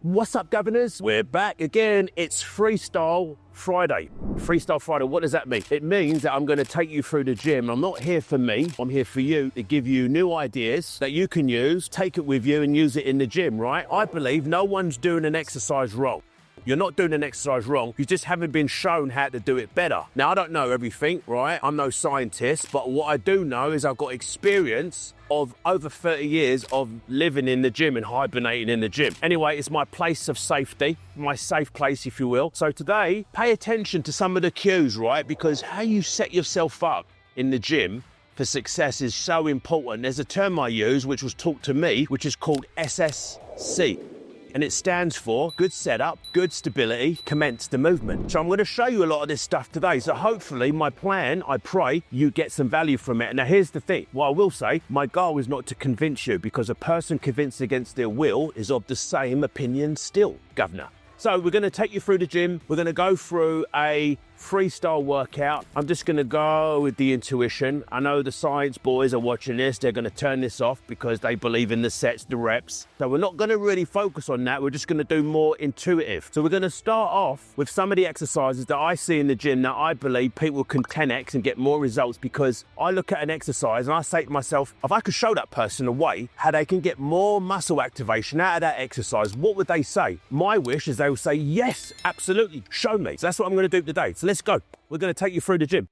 What's up, governors? We're back again. It's Freestyle Friday. Freestyle Friday, what does that mean? It means that I'm going to take you through the gym. I'm not here for me. I'm here for you to give you new ideas that you can use, take it with you and use it in the gym, right? I believe no one's doing an exercise wrong. You're not doing an exercise wrong. You just haven't been shown how to do it better. Now, I don't know everything, right? I'm no scientist, but what I do know is I've got experience of over 30 years of living in the gym and hibernating in the gym. Anyway, it's my place of safety, my safe place, if you will. So today, pay attention to some of the cues, right? Because how you set yourself up in the gym for success is so important. There's a term I use, which was taught to me, which is called SSC. And it stands for good setup, good stability, commence the movement. So I'm going to show you a lot of this stuff today. So hopefully my plan, I pray you get some value from it. Now here's the thing, what I will say, my goal is not to convince you, because a person convinced against their will is of the same opinion still, governor. So we're going to take you through the gym. We're going to go through a freestyle workout. I'm just going to go with the intuition. I know the science boys are watching this. They're going to turn this off because they believe in the sets, the reps. So we're not going to really focus on that. We're just going to do more intuitive. So we're going to start off with some of the exercises that I see in the gym that I believe people can 10x and get more results, because I look at an exercise and I say to myself, if I could show that person a way how they can get more muscle activation out of that exercise, what would they say? My wish is they will say, yes, absolutely, show me. So that's what I'm going to do today. So let's go. We're going to take you through the gym.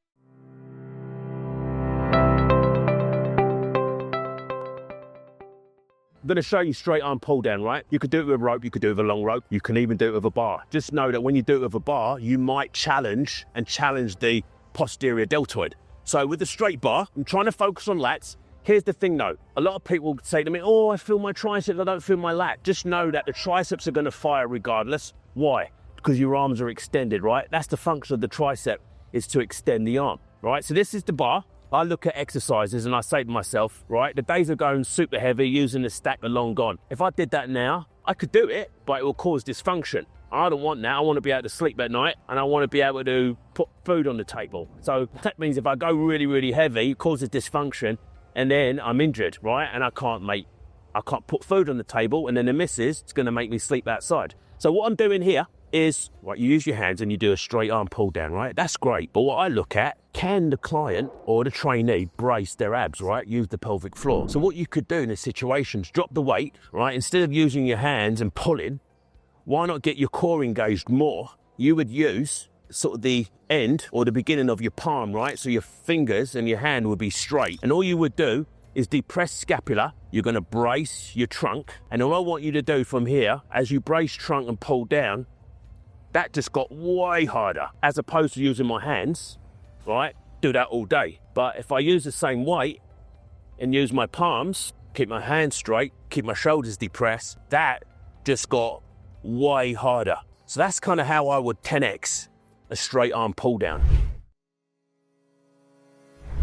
I'm going to show you straight arm pull down, right? You could do it with a rope, you could do it with a long rope, you can even do it with a bar. Just know that when you do it with a bar, you might challenge the posterior deltoid. So with the straight bar, I'm trying to focus on lats. Here's the thing though, a lot of people say to me, oh, I feel my triceps, I don't feel my lat. Just know that the triceps are going to fire regardless. Why? Because your arms are extended, right? That's the function of the tricep, is to extend the arm, right? So this is the bar. I look at exercises and I say to myself, right, the days of going super heavy using the stack are long gone. If I did that now, I could do it, but it will cause dysfunction. I don't want that. I want to be able to sleep at night and I want to be able to put food on the table. So that means if I go really, really heavy, it causes dysfunction and then I'm injured, right? And I can't put food on the table, and then the missus is going to make me sleep outside. So what I'm doing here is, right, you use your hands and you do a straight arm pull down, right? That's great. But what I look at, can the client or the trainee brace their abs, right? Use the pelvic floor. So what you could do in this situation is drop the weight, right? Instead of using your hands and pulling, why not get your core engaged more? You would use sort of the end or the beginning of your palm, right? So your fingers and your hand would be straight. And all you would do is depress scapula. You're going to brace your trunk. And all I want you to do from here, as you brace trunk and pull down, that just got way harder, as opposed to using my hands, right? Do that all day. But if I use the same weight and use my palms, keep my hands straight, keep my shoulders depressed, that just got way harder. So that's kind of how I would 10x a straight arm pull down.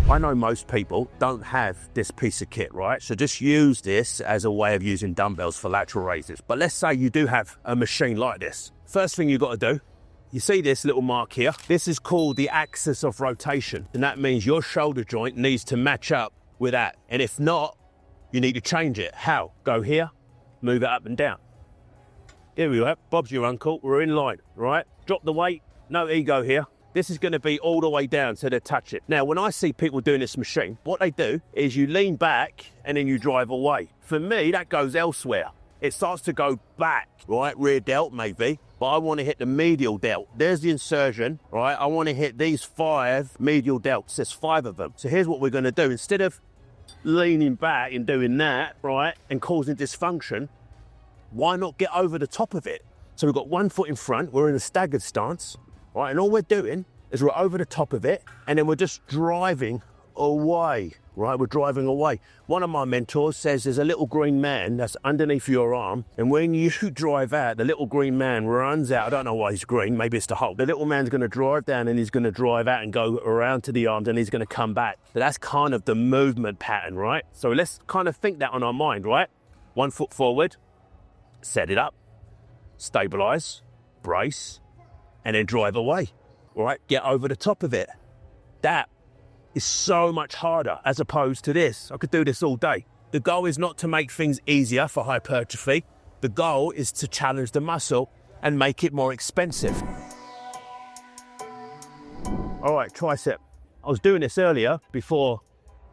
I know most people don't have this piece of kit, right? So just use this as a way of using dumbbells for lateral raises. But let's say you do have a machine like this. First thing you've got to do, you see this little mark here? This is called the axis of rotation. And that means your shoulder joint needs to match up with that. And if not, you need to change it. How? Go here, move it up and down. Here we go, Bob's your uncle, we're in line, right? Drop the weight, no ego here. This is going to be all the way down so they touch it. Now, when I see people doing this machine, what they do is you lean back and then you drive away. For me, that goes elsewhere. It starts to go back, right? Rear delt maybe, but I want to hit the medial delt. There's the insertion, right? I want to hit these 5 medial delts. There's 5 of them. So here's what we're going to do. Instead of leaning back and doing that, right, and causing dysfunction, why not get over the top of it? So we've got one foot in front, we're in a staggered stance, right? And all we're doing is we're over the top of it, and then we're just driving away, right? We're driving away. One of my mentors says there's a little green man that's underneath your arm, and when you drive out, the little green man runs out. I don't know why he's green, maybe it's the Hulk. The little man's going to drive down and he's going to drive out and go around to the arms, and he's going to come back. So that's kind of the movement pattern, right? So let's kind of think that on our mind, right? 1 foot forward, set it up, stabilize, brace, and then drive away, right? Get over the top of it. That is so much harder as opposed to this. I could do this all day. The goal is not to make things easier for hypertrophy. The goal is to challenge the muscle and make it more expensive. All right, tricep. I was doing this earlier before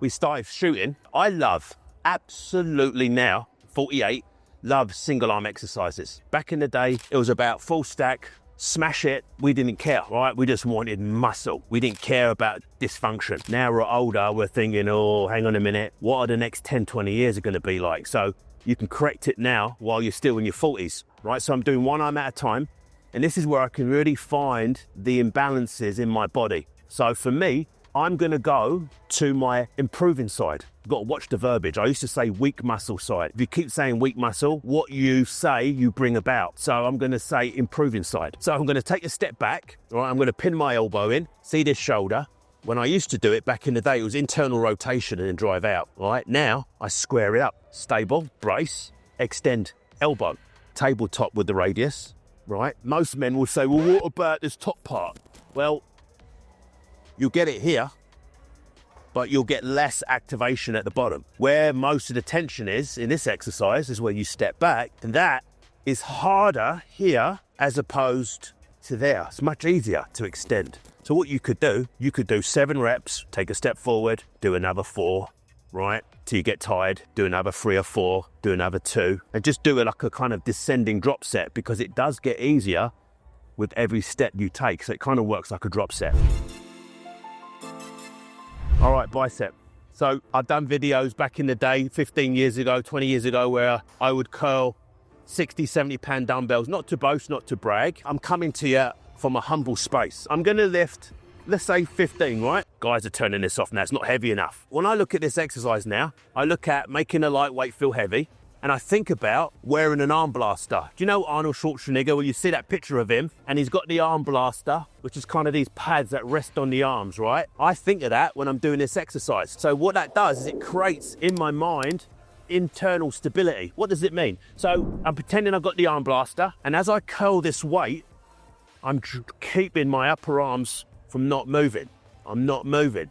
we started shooting. I love, absolutely now, 48, love single arm exercises. Back in the day, it was about full stack, smash it. We didn't care, right? We just wanted muscle. We didn't care about dysfunction. Now we're older, we're thinking, oh, hang on a minute, what are the next 10, 20 years are gonna be like? So you can correct it now while you're still in your 40s, right? So I'm doing one arm at a time, and this is where I can really find the imbalances in my body. So for me, I'm gonna go to my improving side. You've got to watch the verbiage. I used to say weak muscle side. If you keep saying weak muscle, what you say, you bring about. So I'm gonna say improving side. So I'm gonna take a step back, all right? I'm gonna pin my elbow in, see this shoulder. When I used to do it back in the day, it was internal rotation and then drive out, all right? Now, I square it up. Stable, brace, extend, elbow. Tabletop with the radius, right? Most men will say, well, what about this top part? Well, you'll get it here, but you'll get less activation at the bottom. Where most of the tension is in this exercise is where you step back, and that is harder here as opposed to there. It's much easier to extend. So what you could do 7 reps, take a step forward, do another 4, right? Till you get tired, do another 3 or 4, do another 2, and just do it like a kind of descending drop set, because it does get easier with every step you take. So it kind of works like a drop set. All right, bicep. So I've done videos back in the day, 15 years ago, 20 years ago, where I would curl 60, 70 pound dumbbells, not to boast, not to brag. I'm coming to you from a humble space. I'm gonna lift, let's say 15, right? Guys are turning this off now, it's not heavy enough. When I look at this exercise now, I look at making a lightweight feel heavy, and I think about wearing an arm blaster. Do you know Arnold Schwarzenegger, where you see that picture of him and he's got the arm blaster, which is kind of these pads that rest on the arms, right? I think of that when I'm doing this exercise. So what that does is it creates in my mind internal stability. What does it mean? So I'm pretending I've got the arm blaster, and as I curl this weight, I'm keeping my upper arms from not moving. I'm not moving.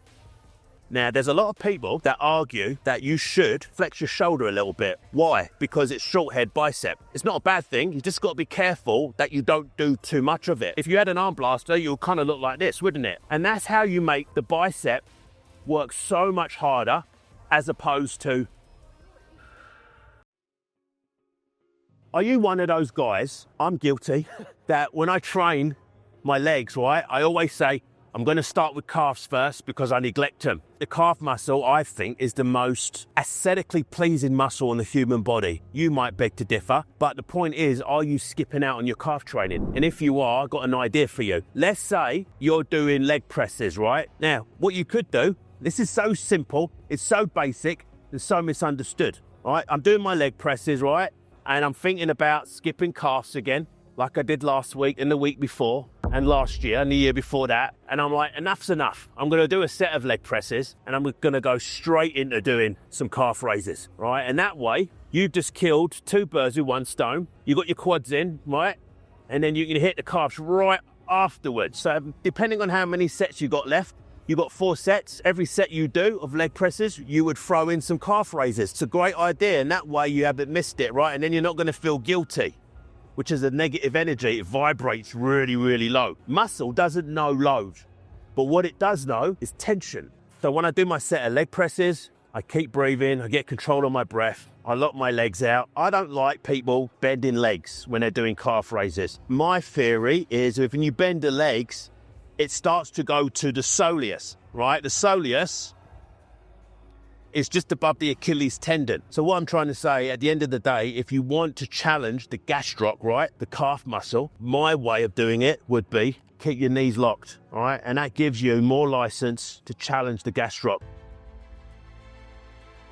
Now, there's a lot of people that argue that you should flex your shoulder a little bit. Why? Because it's short head bicep. It's not a bad thing. You just got to be careful that you don't do too much of it. If you had an arm blaster, you'll kind of look like this, wouldn't it? And that's how you make the bicep work so much harder as opposed to... Are you one of those guys, I'm guilty, that when I train my legs, right, I always say, I'm going to start with calves first because I neglect them. The calf muscle, I think, is the most aesthetically pleasing muscle in the human body. You might beg to differ, but the point is, are you skipping out on your calf training? And if you are, I've got an idea for you. Let's say you're doing leg presses, right? Now, what you could do, this is so simple, it's so basic, and so misunderstood, right? I'm doing my leg presses, right? And I'm thinking about skipping calves again, like I did last week and the week before and last year and the year before that. And I'm like, enough's enough. I'm going to do a set of leg presses and I'm going to go straight into doing some calf raises, right? And that way, you've just killed 2 birds with 1 stone. You got your quads in, right? And then you can hit the calves right afterwards. So depending on how many sets you got left, you got 4 sets. Every set you do of leg presses, you would throw in some calf raises. It's a great idea. And that way you haven't missed it, right? And then you're not going to feel guilty, which is a negative energy. It vibrates really, really low. Muscle doesn't know load, but what it does know is tension. So when I do my set of leg presses, I keep breathing, I get control of my breath, I lock my legs out. I don't like people bending legs when they're doing calf raises. My theory is if you bend the legs, it starts to go to the soleus, right? The soleus is just above the Achilles tendon. So what I'm trying to say, at the end of the day, if you want to challenge the gastroc, right, the calf muscle, my way of doing it would be keep your knees locked, all right? And that gives you more license to challenge the gastroc.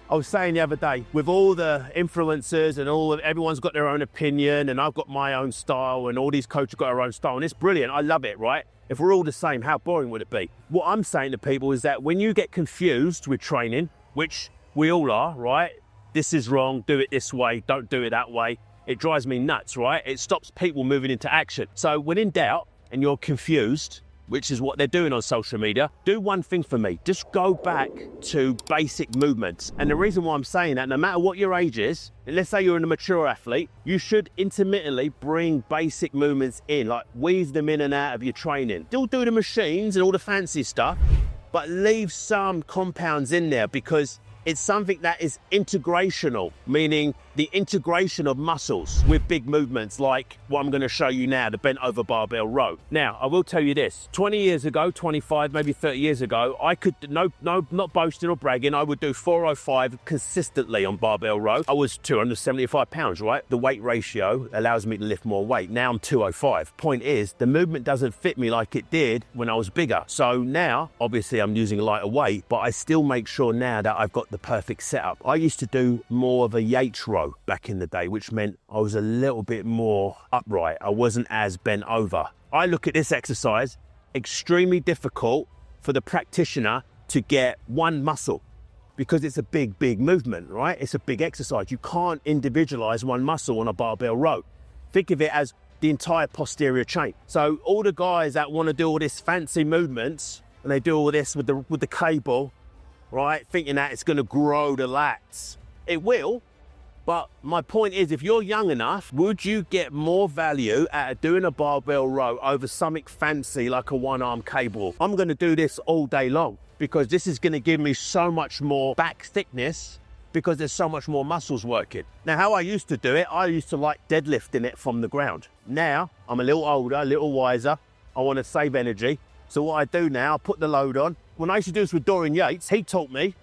I was saying the other day, with all the influencers and everyone's got their own opinion and I've got my own style and all these coaches got their own style and it's brilliant, I love it, right? If we're all the same, how boring would it be? What I'm saying to people is that when you get confused with training, which we all are, right? This is wrong, do it this way, don't do it that way. It drives me nuts, right? It stops people moving into action. So when in doubt and you're confused, which is what they're doing on social media, do one thing for me. Just go back to basic movements. And the reason why I'm saying that, no matter what your age is, let's say you're a mature athlete, you should intermittently bring basic movements in, like weave them in and out of your training. Still do the machines and all the fancy stuff, but leave some compounds in there because it's something that is integrational, meaning the integration of muscles with big movements like what I'm going to show you now, the bent over barbell row. Now, I will tell you this, 20 years ago, 25, maybe 30 years ago, I could, not boasting or bragging, I would do 405 consistently on barbell row. I was 275 pounds, right? The weight ratio allows me to lift more weight. Now I'm 205. Point is, the movement doesn't fit me like it did when I was bigger. So now, obviously I'm using lighter weight, but I still make sure now that I've got the perfect setup. I used to do more of a Yates row back in the day, which meant I was a little bit more upright. I wasn't as bent over. I look at this exercise, extremely difficult for the practitioner to get one muscle because it's a big movement, right? It's a big exercise. You can't individualize one muscle on a barbell row. Think of it as the entire posterior chain. So all the guys that want to do all this fancy movements and they do all this with the cable, right, thinking that it's going to grow the lats. It will. But my point is, if you're young enough, would you get more value out of doing a barbell row over something fancy like a one-arm cable? I'm going to do this all day long because this is going to give me so much more back thickness because there's so much more muscles working. Now, how I used to do it, I used to like deadlifting it from the ground. Now, I'm a little older, a little wiser. I want to save energy. So what I do now, I put the load on. When I used to do this with Dorian Yates, he taught me,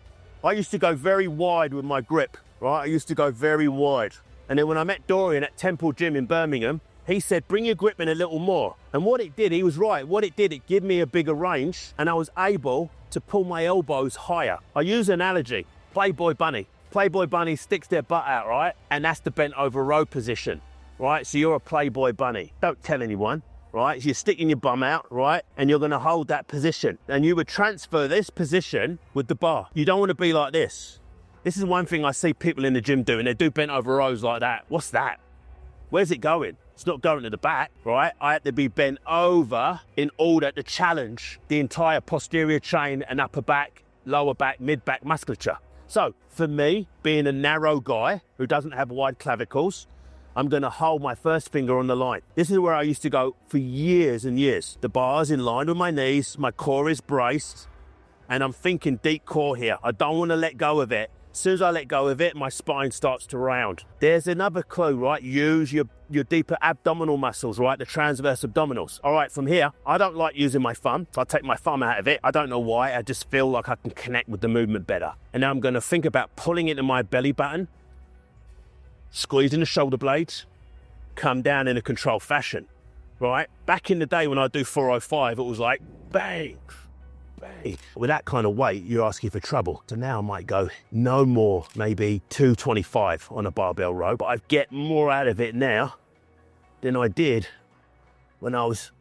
I used to go very wide with my grip. Right, I used to go very wide. And then when I met Dorian at Temple Gym in Birmingham, he said, bring your grip in a little more. And what it did, he was right. What it did, it gave me a bigger range and I was able to pull my elbows higher. I use an analogy, Playboy bunny. Playboy bunny sticks their butt out, right? And that's the bent over row position, right? So you're a Playboy bunny. Don't tell anyone, right? So you're sticking your bum out, right? And you're gonna hold that position. And you would transfer this position with the bar. You don't wanna be like this. This is one thing I see people in the gym doing. They do bent over rows like that. What's that? Where's it going? It's not going to the back, right? I had to be bent over in order to challenge the entire posterior chain and upper back, lower back, mid back musculature. So for me, being a narrow guy who doesn't have wide clavicles, I'm going to hold my first finger on the line. This is where I used to go for years and years. The bar's in line with my knees, my core is braced, and I'm thinking deep core here. I don't want to let go of it. As soon as I let go of it, my spine starts to round. There's another clue, right? Use your deeper abdominal muscles, right? The transverse abdominals. All right, from here, I don't like using my thumb. So I take my thumb out of it. I don't know why. I just feel like I can connect with the movement better. And now I'm going to think about pulling into my belly button, squeezing the shoulder blades, come down in a controlled fashion, right? Back in the day when I do 405, it was like, bang. With that kind of weight, you're asking for trouble. So now I might go no more, maybe 225 on a barbell row, but I get more out of it now than I did when I was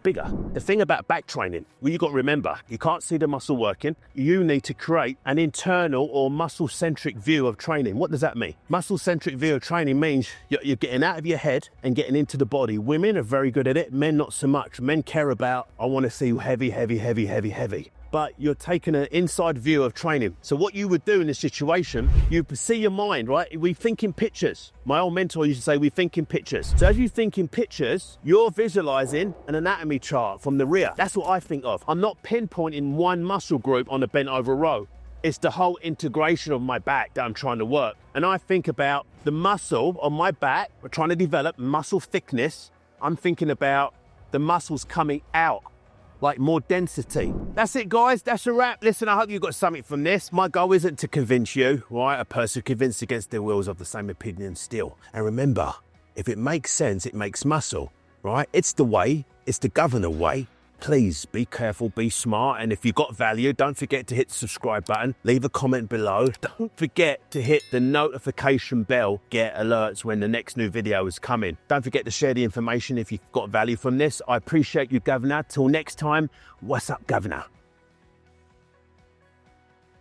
bigger. The thing about back training, well, you've got to remember, you can't see the muscle working. You need to create an internal or muscle-centric view of training. What does that mean? Muscle-centric view of training means you're getting out of your head and getting into the body. Women are very good at it, men not so much. Men care about, I want to see heavy, heavy, heavy, heavy, heavy. But you're taking an inside view of training. So what you would do in this situation, you see your mind, right? We think in pictures. My old mentor used to say, we think in pictures. So as you think in pictures, you're visualizing an anatomy chart from the rear. That's what I think of. I'm not pinpointing one muscle group on a bent over row. It's the whole integration of my back that I'm trying to work. And I think about the muscle on my back. We're trying to develop muscle thickness. I'm thinking about the muscles coming out, like more density. That's it, guys. That's a wrap. Listen, I hope you got something from this. My goal isn't to convince you, right? A person convinced against their will is of the same opinion still. And remember, if it makes sense, it makes muscle, right? It's the way. It's the governor way. Please be careful, be smart. And if you got value, don't forget to hit the subscribe button. Leave a comment below. Don't forget to hit the notification bell. Get alerts when the next new video is coming. Don't forget to share the information if you've got value from this. I appreciate you, Governor. Till next time, what's up, Governor?